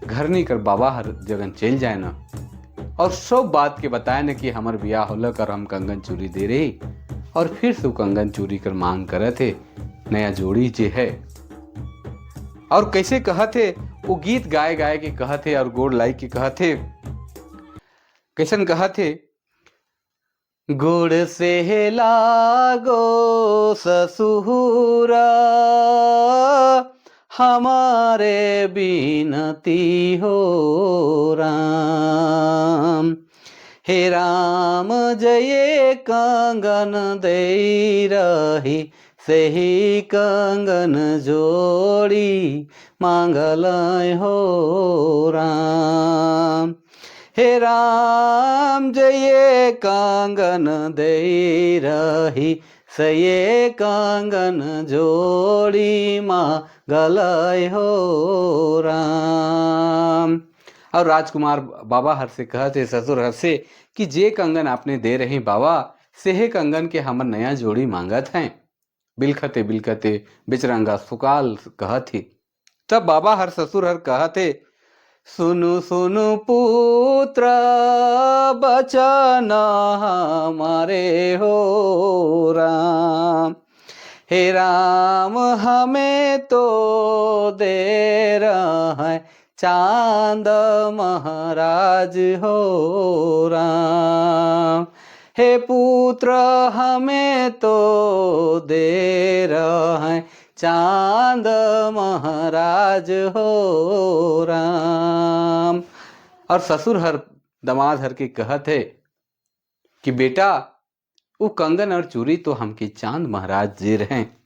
घर नहीं कर बाबा हर जगह चल जाए ना और सब बात के बताए न कि हमर बियाह होलक कर हम कंगन चूरी दे रही और फिर से कंगन चूरी कर मांग करे थे नया जोड़ी जे है। और कैसे कहा थे वो गीत गाए गाए के कहा थे और गोड़ लाई के कहा थे, कैसन कहा थे, गोड़ से लागो ससुरा हमारे बिनती हो राम, हे राम जये कंगन दे रही सही कंगन जोड़ी मांगल हो राम, हे राम जये कंगन दे रही सये कंगन जोड़ी मांगल हो राम। और राजकुमार बाबा हर से कहते ससुर हर से कि जे कंगन आपने दे रहे बाबा सेहे कंगन के हमर नया जोड़ी मांगत हैं। बिलखते बिलखते बिचरंगा सुकाल कहती। तब बाबा हर ससुर हर कहते, सुनु सुनु पुत्र बचन हमारे हो राम, हे राम हमें तो दे रहा है चांद महाराज हो राम, हे पुत्र हमें तो दे रहा है चांद महाराज हो राम। और ससुर हर दमाद हर के कहत है कि बेटा वो कंगन और चूड़ी तो हमके चांद महाराज दे रहे हैं